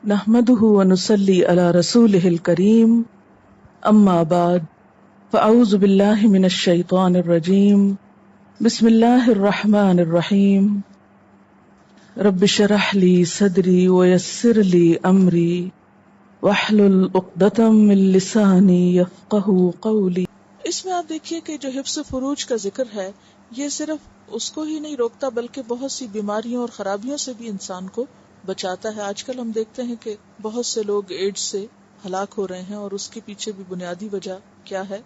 نحمده ونصلي على رسوله الكريم اما بعد فاعوذ بالله من الشيطان الرجيم بسم الله الرحمن الرحيم رب اشرح لي صدري ويسر لي امري واحلل عقدة من لساني يفقهوا قولي۔ اس میں آپ دیکھیے کہ جو حفظ فروج کا ذکر ہے یہ صرف اس کو ہی نہیں روکتا بلکہ بہت سی بیماریوں اور خرابیوں سے بھی انسان کو بچاتا ہے۔ آج کل ہم دیکھتے ہیں کہ بہت سے لوگ ایڈز سے ہلاک ہو رہے ہیں اور اس کے پیچھے بھی بنیادی وجہ کیا ہے؟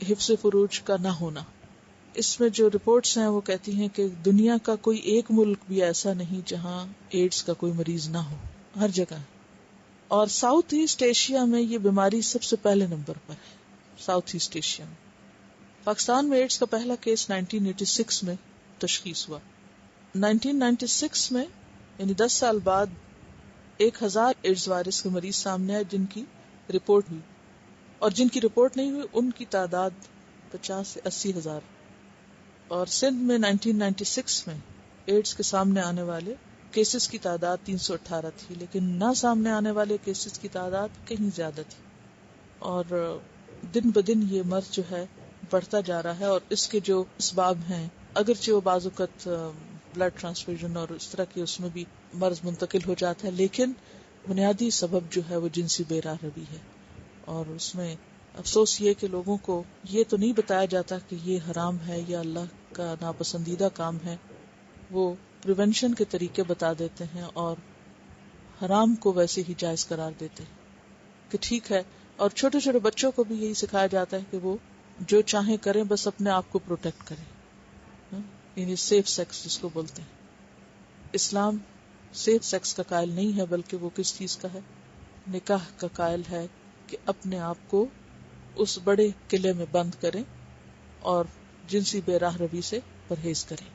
حفظ فروج کا نہ ہونا۔ اس میں جو رپورٹس ہیں وہ کہتی ہیں کہ دنیا کا کوئی ایک ملک بھی ایسا نہیں جہاں ایڈز کا کوئی مریض نہ ہو، ہر جگہ۔ اور ساؤتھ ایسٹ ایشیا میں یہ بیماری سب سے پہلے نمبر پر ہے۔ ساؤتھ ایسٹ ایشیا میں پاکستان میں ایڈز کا پہلا کیس 1986 میں تشخیص ہوا۔ 1996 میں یعنی 10 سال بعد 1000 ایڈز وائرس کے مریض سامنے آئے جن کی رپورٹ ہوئی، اور جن کی رپورٹ نہیں ہوئی ان کی تعداد 50 سے 80 ہزار۔ اور سندھ میں 1996 میں ایڈز کے سامنے آنے والے کیسز کی تعداد 318 تھی، لیکن نہ سامنے آنے والے کیسز کی تعداد کہیں زیادہ تھی، اور دن بدن یہ مرض جو ہے بڑھتا جا رہا ہے۔ اور اس کے جو اسباب ہیں، اگرچہ وہ بعض اوقات بلڈ ٹرانسفیوژن اور اس طرح کی اس میں بھی مرض منتقل ہو جاتا ہے، لیکن بنیادی سبب جو ہے وہ جنسی بے راہ روی ہے۔ اور اس میں افسوس یہ کہ لوگوں کو یہ تو نہیں بتایا جاتا کہ یہ حرام ہے یا اللہ کا ناپسندیدہ کام ہے، وہ پریونشن کے طریقے بتا دیتے ہیں اور حرام کو ویسے ہی جائز قرار دیتے ہیں کہ ٹھیک ہے۔ اور چھوٹے چھوٹے بچوں کو بھی یہی سکھایا جاتا ہے کہ وہ جو چاہیں کریں، بس اپنے آپ کو پروٹیکٹ کریں، یعنی سیف سیکس جس کو بولتے ہیں۔ اسلام سیف سیکس کا قائل نہیں ہے، بلکہ وہ کس چیز کا ہے؟ نکاح کا قائل ہے کہ اپنے آپ کو اس بڑے قلعے میں بند کریں اور جنسی بے راہ روی سے پرہیز کریں۔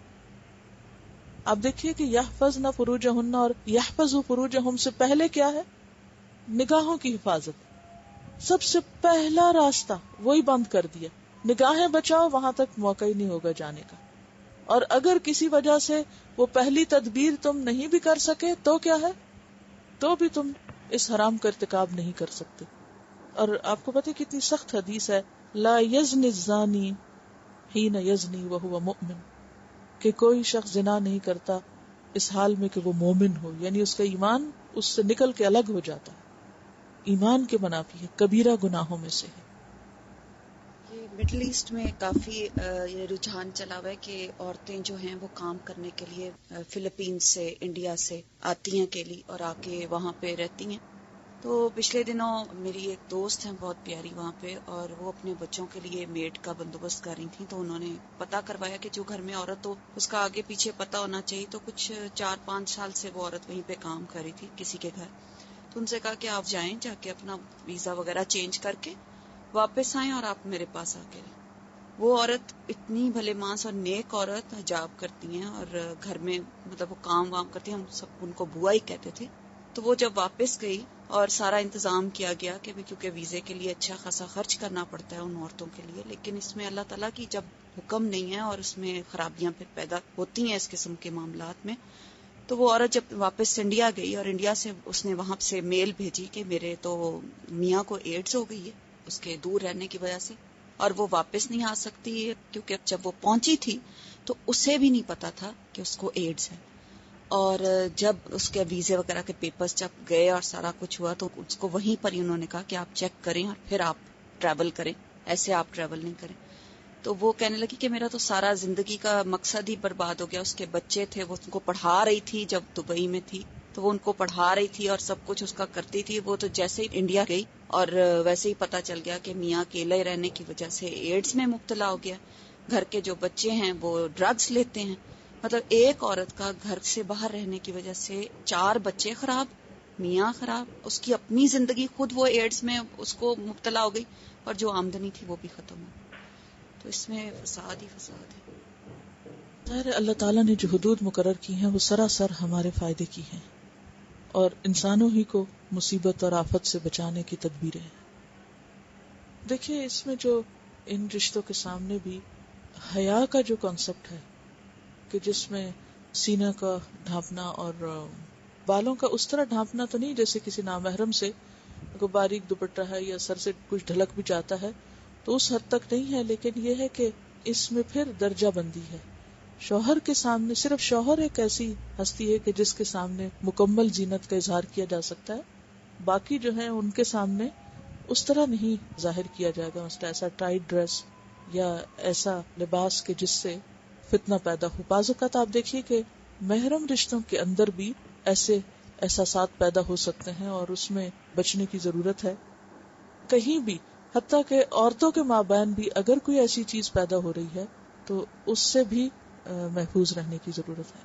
آپ دیکھیے کہ یحفظن فروجہن اور یحفظوا فروجہم سے پہلے کیا ہے؟ نگاہوں کی حفاظت۔ سب سے پہلا راستہ وہی بند کر دیا، نگاہیں بچاؤ، وہاں تک موقع ہی نہیں ہوگا جانے کا۔ اور اگر کسی وجہ سے وہ پہلی تدبیر تم نہیں بھی کر سکے تو کیا ہے؟ تو بھی تم اس حرام کا ارتکاب نہیں کر سکتے۔ اور آپ کو پتہ کتنی سخت حدیث ہے، لا یزنی الزانی حین یزنی وہو مؤمن، کہ کوئی شخص زنا نہیں کرتا اس حال میں کہ وہ مومن ہو، یعنی اس کا ایمان اس سے نکل کے الگ ہو جاتا ہے، ایمان کے منافی ہے، کبیرہ گناہوں میں سے ہے۔ یہ مڈل ایسٹ میں کافی یہ رجحان چلا ہوا ہے کہ عورتیں جو ہیں وہ کام کرنے کے لیے فلپینز سے، انڈیا سے آتی ہیں اکیلی اور آ کے وہاں پہ رہتی ہیں۔ تو پچھلے دنوں میری ایک دوست ہیں بہت پیاری وہاں پہ، اور وہ اپنے بچوں کے لیے میڈ کا بندوبست کر رہی تھیں، تو انہوں نے پتہ کروایا کہ جو گھر میں عورت ہو اس کا آگے پیچھے پتہ ہونا چاہیے۔ تو کچھ 4-5 سال سے وہ عورت وہیں پہ کام کر رہی تھی کسی کے گھر۔ تو ان سے کہا کہ آپ جائیں، جا کے اپنا ویزا وغیرہ چینج کر کے واپس آئیں اور آپ میرے پاس آ کے رہیں۔ وہ عورت اتنی بھلے مانس اور نیک عورت، حجاب کرتی ہیں اور گھر میں مطلب وہ کام وام کرتی ہیں، ہم سب ان کو بوا ہی کہتے تھے۔ تو وہ جب واپس گئی اور سارا انتظام کیا گیا کہ کیونکہ ویزے کے لیے اچھا خاصا خرچ کرنا پڑتا ہے ان عورتوں کے لیے، لیکن اس میں اللہ تعالیٰ کی جب حکم نہیں ہے اور اس میں خرابیاں پھر پیدا ہوتی ہیں اس قسم کے معاملات میں، تو وہ عورت جب واپس انڈیا گئی اور انڈیا سے اس نے وہاں سے میل بھیجی کہ میرے تو میاں کو ایڈز ہو گئی ہے اس کے دور رہنے کی وجہ سے، اور وہ واپس نہیں آ سکتی کیونکہ جب وہ پہنچی تھی تو اسے بھی نہیں پتا تھا کہ اس کو ایڈز ہے۔ اور جب اس کے ویزے وغیرہ کے پیپرز جب گئے اور سارا کچھ ہوا تو اس کو وہیں پر ہی انہوں نے کہا کہ آپ چیک کریں اور پھر آپ ٹریول کریں، ایسے آپ ٹریول نہیں کریں۔ تو وہ کہنے لگی کہ میرا تو سارا زندگی کا مقصد ہی برباد ہو گیا۔ اس کے بچے تھے، وہ ان کو پڑھا رہی تھی جب دبئی میں تھی، تو وہ ان کو پڑھا رہی تھی اور سب کچھ اس کا کرتی تھی۔ وہ تو جیسے ہی انڈیا گئی اور ویسے ہی پتا چل گیا کہ میاں اکیلے رہنے کی وجہ سے ایڈز میں مبتلا ہو گیا۔ گھر کے جو بچے ہیں وہ ڈرگز لیتے ہیں۔ مطلب ایک عورت کا گھر سے باہر رہنے کی وجہ سے 4 بچے خراب، میاں خراب، اس کی اپنی زندگی خود وہ ایڈز میں اس کو مبتلا ہو گئی، اور جو آمدنی تھی وہ بھی ختم ہو۔ تو اس میں فساد ہی فساد ہے۔ ظاہر ہے اللہ تعالیٰ نے جو حدود مقرر کی ہیں وہ سراسر ہمارے فائدے کی ہیں، اور انسانوں ہی کو مصیبت اور آفت سے بچانے کی تدبیریں ہیں۔ دیکھیے اس میں جو ان رشتوں کے سامنے بھی حیا کا جو کانسیپٹ ہے کہ جس میں سینہ کا ڈھانپنا اور بالوں کا اس طرح ڈھانپنا تو نہیں جیسے کسی نامحرم سے کو باریک دوپٹہ ہے یا سر سے کچھ ڈھلک بھی جاتا ہے تو اس حد تک نہیں ہے، لیکن یہ ہے کہ اس میں پھر درجہ بندی ہے. شوہر کے سامنے صرف شوہر ایک ایسی ہستی ہے کہ جس کے سامنے مکمل زینت کا اظہار کیا جا سکتا ہے، باقی جو ہیں ان کے سامنے اس طرح نہیں ظاہر کیا جائے گا. مثلا ایسا ٹائٹ ڈریس یا ایسا لباس کہ جس سے فتنہ پیدا ہو. بعض اوقات آپ دیکھیے کہ محرم رشتوں کے اندر بھی ایسے احساسات پیدا ہو سکتے ہیں اور اس میں بچنے کی ضرورت ہے. کہیں بھی حتیٰ کہ عورتوں کے مابین بھی اگر کوئی ایسی چیز پیدا ہو رہی ہے تو اس سے بھی محفوظ رہنے کی ضرورت ہے.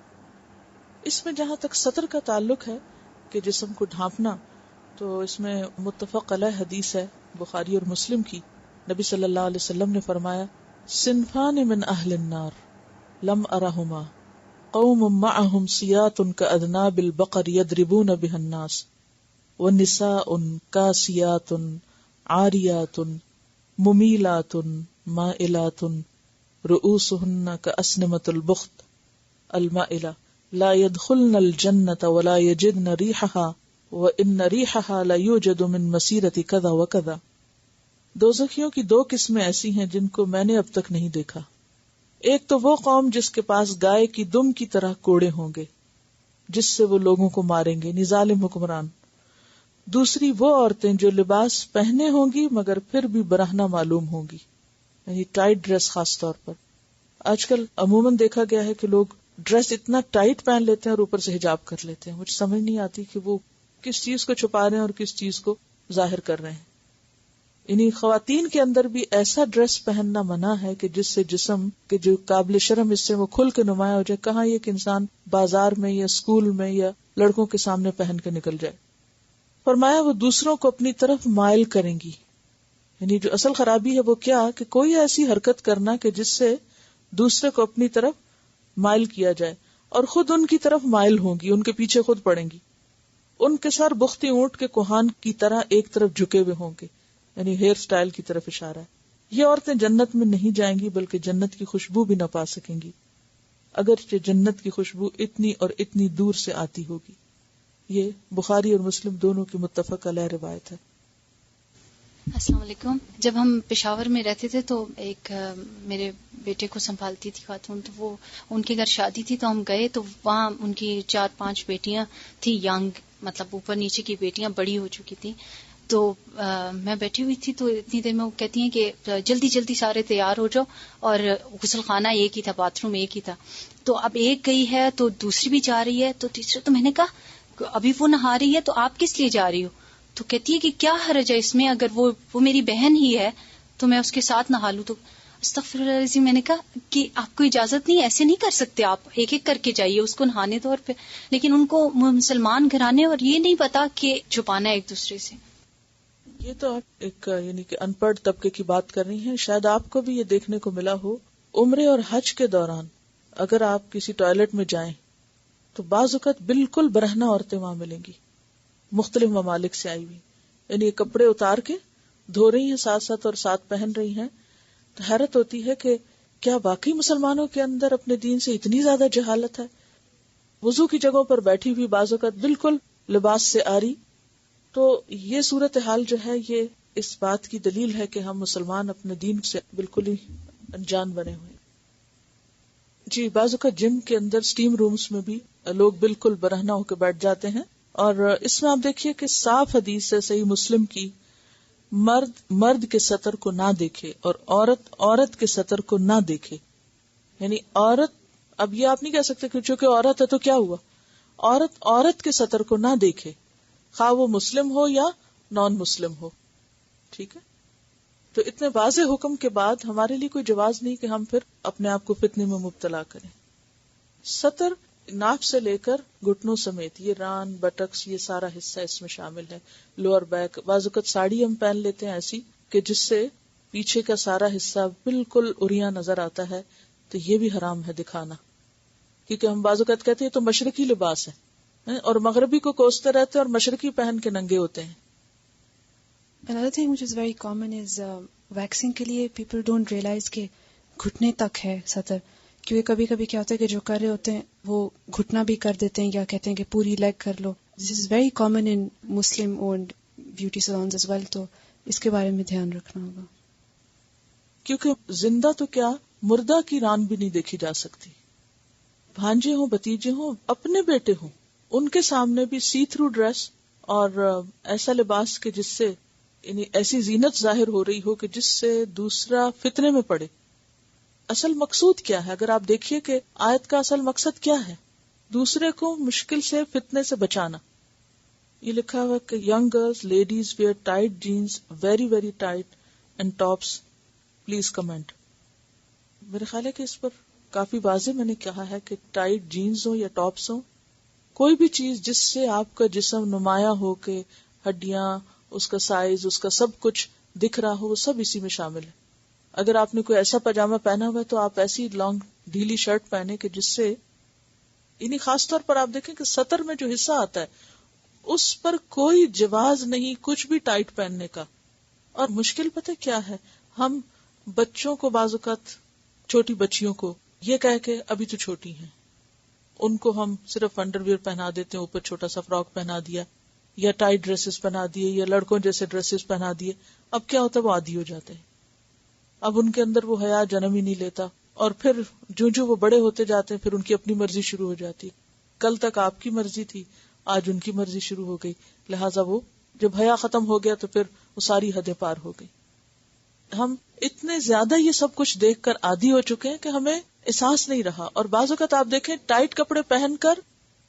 اس میں جہاں تک سطر کا تعلق ہے کہ جسم کو ڈھانپنا، تو اس میں متفق علیہ حدیث ہے بخاری اور مسلم کی. نبی صلی اللہ علیہ وسلم نے فرمایا صنفان من اہل النار لم ارہما قوم معهم سیات کاذناب البقر یضربون بها الناس ونساء کاسیات عاریات ممیلات مائلات رؤوسهن کاسنمۃ البخت المائلہ لا يدخلن الجنة ولا يجدن ريحها وإن ريحها لا يوجد من مسيرة كذا وكذا. دوزخیوں کی دو قسمیں ایسی ہیں جن کو میں نے اب تک نہیں دیکھا. ایک تو وہ قوم جس کے پاس گائے کی دم کی طرح کوڑے ہوں گے جس سے وہ لوگوں کو ماریں گے، ظالم حکمران. دوسری وہ عورتیں جو لباس پہنے ہوں گی مگر پھر بھی برہنہ معلوم ہوں گی، یعنی ٹائٹ ڈریس. خاص طور پر آج کل عموماً دیکھا گیا ہے کہ لوگ ڈریس اتنا ٹائٹ پہن لیتے ہیں اور اوپر سے حجاب کر لیتے ہیں. مجھے سمجھ نہیں آتی کہ وہ کس چیز کو چھپا رہے ہیں اور کس چیز کو ظاہر کر رہے ہیں. یعنی خواتین کے اندر بھی ایسا ڈریس پہننا منع ہے کہ جس سے جسم کے جو قابل شرم اس سے وہ کھل کے نمایاں ہو جائے. کہاں یہ کہ انسان بازار میں یا اسکول میں یا لڑکوں کے سامنے پہن کے نکل جائے. فرمایا وہ دوسروں کو اپنی طرف مائل کریں گی. یعنی جو اصل خرابی ہے وہ کیا کہ کوئی ایسی حرکت کرنا کہ جس سے دوسرے کو اپنی طرف مائل کیا جائے اور خود ان کی طرف مائل ہوں گی، ان کے پیچھے خود پڑیں گی. ان کے سر بختی اونٹ کے کوہان کی طرح ایک طرف جھکے ہوئے ہوں گے، یعنی ہیئر سٹائل کی طرف اشارہ ہے. یہ عورتیں جنت میں نہیں جائیں گی بلکہ جنت کی خوشبو بھی نہ پا سکیں گی، اگرچہ جنت کی خوشبو اتنی اور اتنی دور سے آتی ہوگی. یہ بخاری اور مسلم دونوں کی متفق علیہ روایت ہے. السلام علیکم. جب ہم پشاور میں رہتے تھے تو ایک میرے بیٹے کو سنبھالتی تھی خاتون، تو وہ ان کے گھر شادی تھی تو ہم گئے تو وہاں ان کی 4-5 بیٹیاں تھی، ینگ، مطلب اوپر نیچے کی بیٹیاں بڑی ہو چکی تھیں. تو میں بیٹھی ہوئی تھی تو اتنی دیر میں وہ کہتی ہیں کہ جلدی جلدی سارے تیار ہو جاؤ، اور غسل خانہ ایک ہی تھا، باتھ روم ایک ہی تھا. تو اب ایک گئی ہے تو دوسری بھی جا رہی ہے، تو تیسرا، تو میں نے کہا ابھی وہ نہا رہی ہے تو آپ کس لیے جا رہی ہو؟ تو کہتی ہے کہ کیا حرج ہے اس میں، اگر وہ میری بہن ہی ہے تو میں اس کے ساتھ نہا لوں. تو استغفر اللہ العظیم، میں نے کہا کہ آپ کو اجازت نہیں، ایسے نہیں کر سکتے آپ، ایک ایک کر کے جائیے، اس کو نہانے دو. اور پھر لیکن ان کو مسلمان گھرانے اور یہ نہیں پتا کہ چھپانا ہے ایک دوسرے سے. یہ تو آپ ایک یعنی کہ ان پڑھ طبقے کی بات کر رہی ہیں. شاید آپ کو بھی یہ دیکھنے کو ملا ہو، عمرے اور حج کے دوران اگر آپ کسی ٹوائلٹ میں جائیں تو بعض اوقات بالکل برہنہ عورتیں وہاں ملیں گی، مختلف ممالک سے آئی ہوئی، یعنی کپڑے اتار کے دھو رہی ہیں ساتھ ساتھ اور ساتھ پہن رہی ہیں. تو حیرت ہوتی ہے کہ کیا واقعی مسلمانوں کے اندر اپنے دین سے اتنی زیادہ جہالت ہے. وضو کی جگہوں پر بیٹھی ہوئی، بعض اوقات بالکل لباس سے آ رہی. تو یہ صورتحال جو ہے یہ اس بات کی دلیل ہے کہ ہم مسلمان اپنے دین سے بالکل ہی انجان بنے ہوئے. جی، بعض اوقات جم کے اندر اسٹیم رومز میں بھی لوگ بالکل برہنہ ہو کے بیٹھ جاتے ہیں. اور اس میں آپ دیکھیے کہ صاف حدیث ہے صحیح مسلم کی، مرد کے سطر کو نہ دیکھے اور عورت کے سطر کو نہ دیکھے. یعنی عورت، اب یہ آپ نہیں کہہ سکتے کہ چونکہ عورت ہے تو کیا ہوا، عورت کے سطر کو نہ دیکھے، خواہ وہ مسلم ہو یا نان مسلم ہو. ٹھیک ہے، تو اتنے واضح حکم کے بعد ہمارے لیے کوئی جواز نہیں کہ ہم پھر اپنے آپ کو فتنے میں مبتلا کریں. سطر ناف سے لے کر گھٹنوں سمیت، یہ ران، بٹکس، یہ سارا حصہ اس میں شامل ہے. لوور بیک، بعض اوقات ساڑی ہم پہن لیتے ہیں ایسی کہ جس سے پیچھے کا سارا حصہ بالکل اریاں نظر آتا ہے، تو یہ بھی حرام ہے دکھانا، کیونکہ ہم بعض اوقات کہتے ہیں تو مشرقی لباس ہے، اور مغربی کو کوستے رہتے ہیں اور مشرقی پہن کے ننگے ہوتے ہیں. Another thing which is very common is waxing کے لیے people don't realize کہ گھٹنے تک ہے سطر، کیونکہ کبھی کبھی کیا ہوتا ہے کہ جو کر رہے ہوتے ہیں وہ گھٹنا بھی کر دیتے ہیں یا کہتے ہیں کہ پوری لیگ کر لو. This is very common in Muslim owned beauty salons as well. تو اس کے بارے میں دھیان رکھنا ہوگا. کیونکہ زندہ تو کیا مردہ کی ران بھی نہیں دیکھی جا سکتی. بھانجے ہوں، بھتیجے ہوں، اپنے بیٹے ہوں، ان کے سامنے بھی سی تھرو ڈریس اور ایسا لباس کہ جس سے یعنی ایسی زینت ظاہر ہو رہی ہو کہ جس سے دوسرا فتنے میں پڑے. اصل مقصود کیا ہے؟ اگر آپ دیکھیے کہ آیت کا اصل مقصد کیا ہے، دوسرے کو مشکل سے فتنے سے بچانا. یہ لکھا ہوا کہ young girls ladies wear tight jeans very very tight and tops please comment. میرے خیال ہے کہ اس پر کافی واضح میں نے کہا ہے کہ ٹائٹ جینز ہوں یا ٹاپس ہوں، کوئی بھی چیز جس سے آپ کا جسم نمایاں ہو کہ ہڈیاں، اس کا سائز، اس کا سب کچھ دکھ رہا ہو، وہ سب اسی میں شامل ہے. اگر آپ نے کوئی ایسا پاجامہ پہنا ہوا ہے تو آپ ایسی لانگ ڈھیلی شرٹ پہنے کہ جس سے یعنی خاص طور پر آپ دیکھیں کہ سطر میں جو حصہ آتا ہے اس پر کوئی جواز نہیں کچھ بھی ٹائٹ پہننے کا. اور مشکل پتہ کیا ہے، ہم بچوں کو بعض اوقات، چھوٹی بچیوں کو یہ کہہ کے ابھی تو چھوٹی ہیں، ان کو ہم صرف انڈر ویئر پہنا دیتے ہیں، اوپر چھوٹا سا فراک پہنا دیا یا ٹائٹ ڈریسز پہنا دیے یا لڑکوں جیسے ڈریسز پہنا دیے. اب کیا ہوتا ہے، وہ عادی ہو جاتے ہیں. اب ان کے اندر وہ حیا جنم ہی نہیں لیتا، اور پھر جو وہ بڑے ہوتے جاتے ہیں پھر ان کی اپنی مرضی شروع ہو جاتی. کل تک آپ کی مرضی تھی، آج ان کی مرضی شروع ہو گئی. لہٰذا وہ جب حیا ختم ہو گیا تو پھر وہ ساری حدیں پار ہو گئی. ہم اتنے زیادہ یہ سب کچھ دیکھ کر عادی ہو چکے ہیں کہ ہمیں احساس نہیں رہا. اور بعض اوقات آپ دیکھیں ٹائٹ کپڑے پہن کر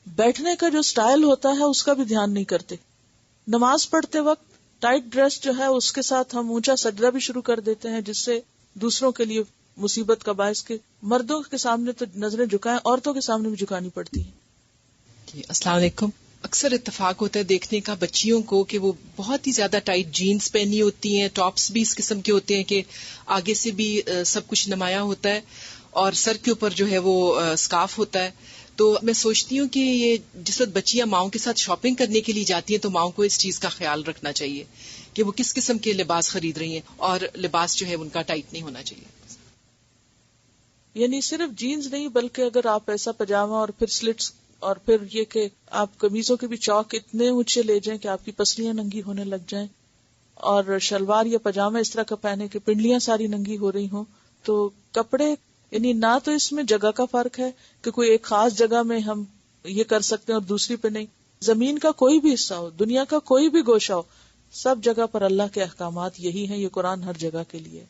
بیٹھنے کا جو سٹائل ہوتا ہے اس کا بھی دھیان نہیں کرتے. نماز پڑھتے وقت ٹائٹ ڈریس جو ہے اس کے ساتھ ہم اونچا سجدہ بھی شروع کر دیتے ہیں، جس سے دوسروں کے لیے مصیبت کا باعث کہ مردوں کے سامنے تو نظریں جھکائیں، عورتوں کے سامنے بھی جھکانی پڑتی ہیں. جی السلام علیکم. اکثر اتفاق ہوتا ہے دیکھنے کا بچیوں کو کہ وہ بہت ہی زیادہ ٹائٹ جینز پہنی ہوتی ہیں، ٹاپس بھی اس قسم کے ہوتے ہیں کہ آگے سے بھی سب کچھ نمایاں ہوتا ہے، اور سر کے اوپر جو ہے وہ اسکارف ہوتا ہے. تو میں سوچتی ہوں کہ یہ جس وقت بچیاں ماؤں کے ساتھ شاپنگ کرنے کے لیے جاتی ہیں تو ماؤں کو اس چیز کا خیال رکھنا چاہیے کہ وہ کس قسم کے لباس خرید رہی ہیں، اور لباس جو ہے ان کا ٹائٹ نہیں ہونا چاہیے. یعنی صرف جینز نہیں بلکہ اگر آپ ایسا پاجامہ اور پھر سلٹس اور پھر یہ کہ آپ قمیصوں کے بھی چوک اتنے اونچے لے جائیں کہ آپ کی پسلیاں ننگی ہونے لگ جائیں، اور شلوار یا پاجامہ اس طرح کا پہنے کہ پنڈلیاں ساری ننگی ہو رہی ہوں، تو کپڑے یعنی نہ تو اس میں جگہ کا فرق ہے کہ کوئی ایک خاص جگہ میں ہم یہ کر سکتے ہیں اور دوسری پہ نہیں. زمین کا کوئی بھی حصہ ہو، دنیا کا کوئی بھی گوشہ ہو، سب جگہ پر اللہ کے احکامات یہی ہیں. یہ قرآن ہر جگہ کے لیے.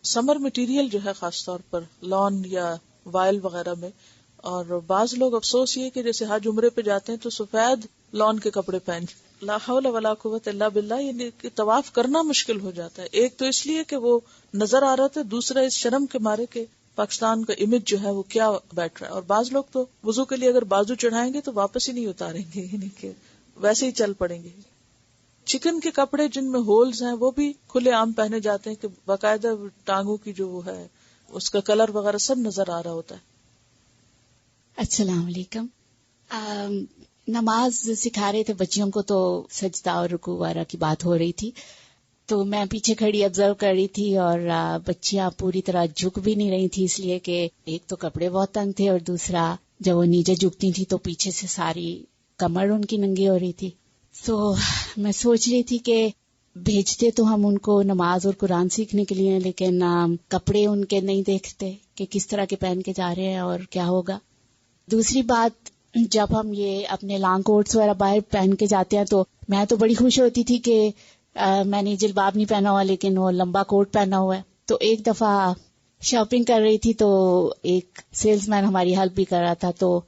سمر مٹیریل جو ہے خاص طور پر لان یا وائل وغیرہ میں، اور بعض لوگ افسوس یہ کہ جیسے حج عمرے پہ جاتے ہیں تو سفید لان کے کپڑے پہن، لا حول ولا قوت الا باللہ، یعنی کہ طواف کرنا مشکل ہو جاتا ہے. ایک تو اس لیے کہ وہ نظر آ رہا تھا، دوسرا اس شرم کے مارے کہ پاکستان کا امیج جو ہے وہ کیا بیٹھ رہا ہے. اور بعض لوگ تو وضو کے لیے اگر بازو چڑھائیں گے تو واپس ہی نہیں اتاریں گے، یعنی کہ ویسے ہی چل پڑیں گے. چکن کے کپڑے جن میں ہولز ہیں وہ بھی کھلے عام پہنے جاتے ہیں کہ باقاعدہ ٹانگوں کی جو وہ ہے اس کا کلر وغیرہ سب نظر آ رہا ہوتا ہے. السلام علیکم. نماز سکھا رہے تھے بچیوں کو تو سجدہ اور رکوع وغیرہ کی بات ہو رہی تھی، تو میں پیچھے کھڑی آبزرو کر رہی تھی اور بچیاں پوری طرح جھک بھی نہیں رہی تھی، اس لیے کہ ایک تو کپڑے بہت تنگ تھے اور دوسرا جب وہ نیچے جھکتی تھی تو پیچھے سے ساری کمر ان کی ننگی ہو رہی تھی. تو میں سوچ رہی تھی کہ بھیجتے تو ہم ان کو نماز اور قرآن سیکھنے کے لیے، لیکن کپڑے ان کے نہیں دیکھتے کہ کس طرح کے پہن کے جا رہے ہیں اور کیا ہوگا. دوسری بات، جب ہم یہ اپنے لانگ کوٹس وغیرہ باہر پہن کے جاتے ہیں تو میں تو بڑی خوش ہوتی تھی کہ میں نے جلباب نہیں پہنا ہوا لیکن وہ لمبا کوٹ پہنا ہوا ہے. تو ایک دفعہ شاپنگ کر رہی تھی تو ایک سیلز مین ہماری ہیلپ بھی کر رہا تھا، تو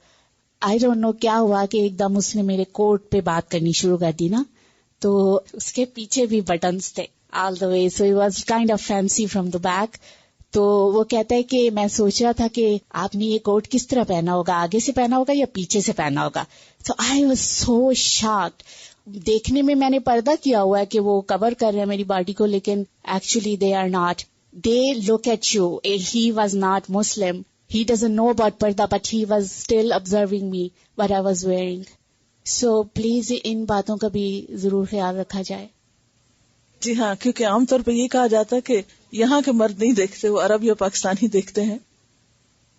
آئی ڈونٹ نو کیا ہوا کہ ایک دم اس نے میرے کوٹ پہ بات کرنی شروع کر دی نا، تو اس کے پیچھے بھی بٹنز تھے all the way, so it was kind of fancy from the back. تو وہ کہتا ہے کہ میں سوچ رہا تھا کہ آپ نے یہ کوٹ کس طرح پہنا ہوگا، آگے سے پہنا ہوگا یا پیچھے سے پہنا ہوگا. تو آئی واز سو شاکڈ. دیکھنے میں نے پردہ کیا ہوا ہے کہ وہ کور کر رہے ہیں میری باڈی کو، لیکن actually they are not. They look at you. He was not Muslim. He doesn't know about parda, but he was still observing me, what I was wearing. So please ان باتوں کا بھی ضرور خیال رکھا جائے. جی ہاں، کیونکہ عام طور پہ یہ کہا جاتا ہے کہ یہاں کے مرد نہیں دیکھتے، وہ عرب یا پاکستانی دیکھتے ہیں.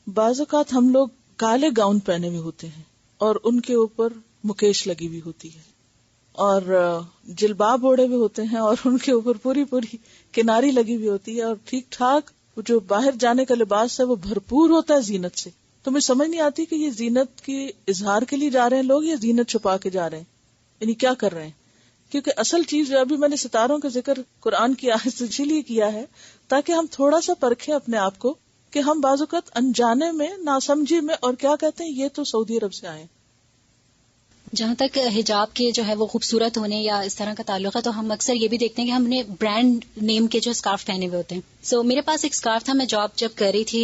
بعض اوقات ہم لوگ کالے گاؤن پہنے ہوئے ہوتے ہیں اور ان کے اوپر مکیش لگی ہوئی ہوتی ہے، اور جلباب اوڑے ہوئے ہوتے ہیں اور ان کے اوپر پوری کناری لگی ہوئی ہوتی ہے، اور ٹھیک ٹھاک جو باہر جانے کا لباس ہے وہ بھرپور ہوتا ہے زینت سے. تو مجھے سمجھ نہیں آتی کہ یہ زینت کی اظہار کے لیے جا رہے ہیں لوگ یا زینت چھپا کے جا رہے ہیں، یعنی کیا کر رہے ہیں. کیونکہ اصل چیز جو ابھی میں نے ستاروں کا ذکر قرآن کی آیت سے اسی لیے کیا ہے تاکہ ہم تھوڑا سا پرکھیں اپنے آپ کو کہ ہم بعض اوقات انجانے میں، ناسمجھی میں، اور کیا کہتے ہیں یہ تو سعودی عرب سے آئے ہیں. جہاں تک حجاب کے جو ہے وہ خوبصورت ہونے یا اس طرح کا تعلق ہے تو ہم اکثر یہ بھی دیکھتے ہیں کہ ہم نے برانڈ نیم کے جو اسکارف پہنے ہوئے ہوتے ہیں. سو میرے پاس ایک اسکارف تھا، میں جاب جب کر رہی تھی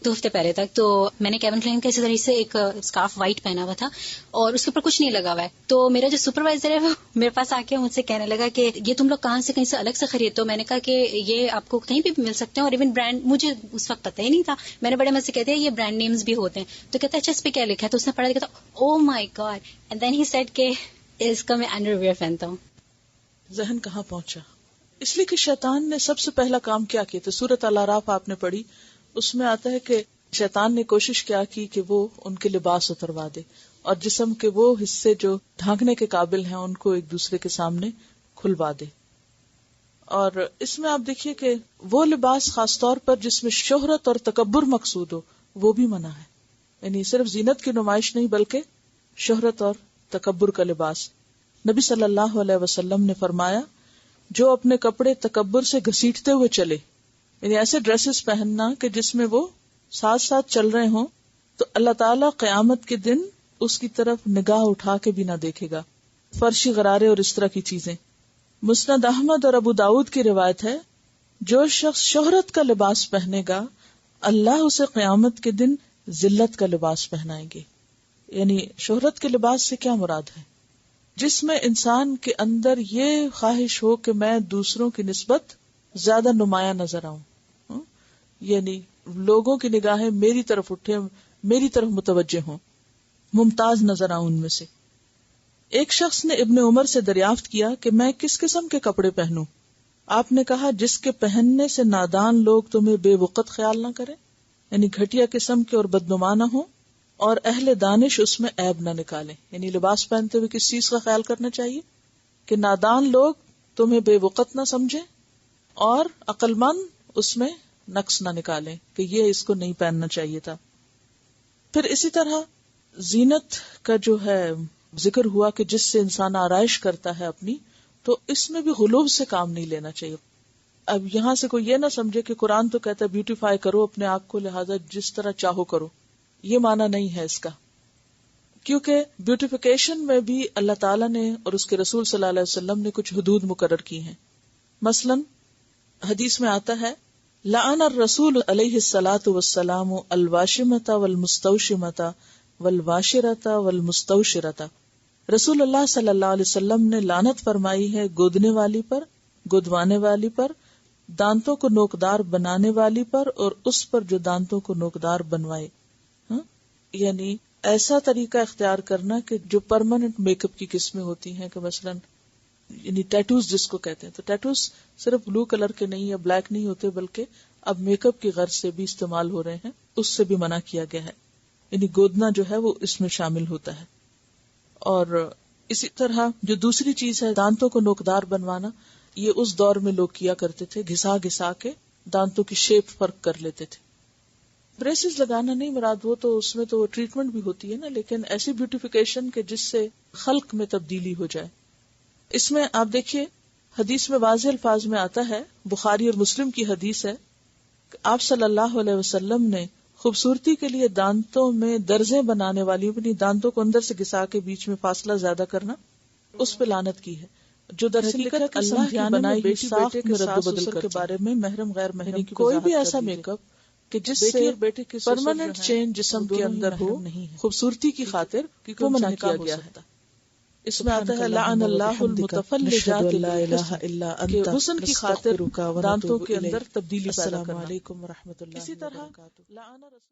2 ہفتے پہلے تک، تو میں نے کیون کلین کا اسی طرح سے ایک اسکارف وائٹ پہنا ہوا تھا اور اس کے اوپر کچھ نہیں لگا ہوا ہے. تو میرا جو سپروائزر ہے وہ میرے پاس آ کے مجھ سے کہنے لگا کہ یہ تم لوگ کہاں سے کہیں سے الگ سے خریدتے ہو. میں نے کہا کہ یہ آپ کو کہیں بھی مل سکتے ہیں، اور ایون برانڈ مجھے اس وقت پتہ ہی نہیں تھا. میں نے بڑے مزے سے کہتے ہیں یہ برانڈ نیمز بھی ہوتے ہیں. تو کہتا ہے اچھا اس پہ کیا لکھا ہے؟ تو اس نے پڑھا، کہتا oh my God, and then he said کہ اس کا میں انڈر ویئر پہنتا ہوں. ذہن کہاں پہنچا؟ اس لیے کہ شیطان نے سب سے پہلا کام کیا کیا تھا؟ سورۃ الاعراف آپ نے پڑھی، اس میں آتا ہے کہ شیطان نے کوشش کیا کی کہ وہ ان کے لباس اتروا دے اور جسم کے وہ حصے جو ڈھانکنے کے قابل ہیں ان کو ایک دوسرے کے سامنے کھلوا دے. اور اس میں آپ دیکھیے کہ وہ لباس خاص طور پر جس میں شہرت اور تکبر مقصود ہو وہ بھی منع ہے. یعنی صرف زینت کی نمائش نہیں بلکہ شہرت اور تکبر کا لباس. نبی صلی اللہ علیہ وسلم نے فرمایا جو اپنے کپڑے تکبر سے گھسیٹتے ہوئے چلے، یعنی ایسے ڈریسز پہننا کہ جس میں وہ ساتھ ساتھ چل رہے ہوں، تو اللہ تعالیٰ قیامت کے دن اس کی طرف نگاہ اٹھا کے بھی نہ دیکھے گا. فرشی غرارے اور اس طرح کی چیزیں. مسند احمد اور ابو داؤد کی روایت ہے جو شخص شہرت کا لباس پہنے گا اللہ اسے قیامت کے دن ذلت کا لباس پہنائیں گے. یعنی شہرت کے لباس سے کیا مراد ہے؟ جس میں انسان کے اندر یہ خواہش ہو کہ میں دوسروں کی نسبت زیادہ نمایاں نظر آؤں، یعنی لوگوں کی نگاہیں میری طرف اٹھے، میری طرف متوجہ ہوں، ممتاز نظر آؤں ان میں سے. ایک شخص نے ابن عمر سے دریافت کیا کہ میں کس قسم کے کپڑے پہنوں؟ آپ نے کہا جس کے پہننے سے نادان لوگ تمہیں بے وقت خیال نہ کریں، یعنی گھٹیا قسم کے اور بدنما نہ ہوں، اور اہل دانش اس میں عیب نہ نکالیں. یعنی لباس پہنتے ہوئے کس چیز کا خیال کرنا چاہیے کہ نادان لوگ تمہیں بے وقت نہ سمجھیں اور عقل مند اس میں نقص نہ نکالیں کہ یہ اس کو نہیں پہننا چاہیے تھا. پھر اسی طرح زینت کا جو ہے ذکر ہوا کہ جس سے انسان آرائش کرتا ہے اپنی، تو اس میں بھی غلو سے کام نہیں لینا چاہیے. اب یہاں سے کوئی یہ نہ سمجھے کہ قرآن تو کہتا ہے بیوٹیفائی کرو اپنے آپ کو، لہذا جس طرح چاہو کرو. یہ معنی نہیں ہے اس کا، کیونکہ بیوٹیفیکیشن میں بھی اللہ تعالیٰ نے اور اس کے رسول صلی اللہ علیہ وسلم نے کچھ حدود مقرر کی ہیں. مثلا حدیث میں آتا ہے لعن الرسول علیہ الصلاۃ والسلام الواشمۃ والمستوشمۃ والواشرۃ والمستوشرۃ. رسول اللہ صلی اللہ علیہ وسلم نے لعنت فرمائی ہے گودنے والی پر، گودوانے والی پر، دانتوں کو نوکدار بنانے والی پر، اور اس پر جو دانتوں کو نوکدار بنوائے. یعنی ایسا طریقہ اختیار کرنا کہ جو پرماننٹ میک اپ کی قسمیں ہوتی ہیں، کہ مثلا یعنی ٹیٹوز جس کو کہتے ہیں، تو ٹیٹوز صرف بلو کلر کے نہیں یا بلیک نہیں ہوتے بلکہ اب میک اپ کی غرض سے بھی استعمال ہو رہے ہیں، اس سے بھی منع کیا گیا ہے. یعنی گودنا جو ہے وہ اس میں شامل ہوتا ہے. اور اسی طرح جو دوسری چیز ہے دانتوں کو نوکدار بنوانا، یہ اس دور میں لوگ کیا کرتے تھے، گھسا گھسا کے دانتوں کی شیپ فرق کر لیتے تھے. بریسز لگانا نہیں مراد، وہ تو اس میں تو ٹریٹمنٹ بھی ہوتی ہے نا، لیکن ایسی بیوٹیفیکیشن کہ جس سے خلق میں تبدیلی ہو جائے. اس میں آپ دیکھیے حدیث میں واضح الفاظ میں آتا ہے، بخاری اور مسلم کی حدیث ہے کہ آپ صلی اللہ علیہ وسلم نے خوبصورتی کے لیے دانتوں میں درزیں بنانے والی، اپنی دانتوں کو اندر سے گھسا کے بیچ میں فاصلہ زیادہ کرنا، اس پہ لعنت کی ہے. جو در حقیقت اللہ کی بنائی ہوئی صاف رد و بدل کے بارے میں محرم غیر محرم کی کوئی بھی ایسا میک اپ کہ جس سے پرماننٹ چینج جسم کے اندر ہو خوبصورتی کی خاطر وہ منع کیا گیا ہے. اس میں آتا ہے لعن اللہ المتفلجات کہ حسن کی خاطر دانتوں کے اندر تبدیلی پیدا کرنا. اسی طرح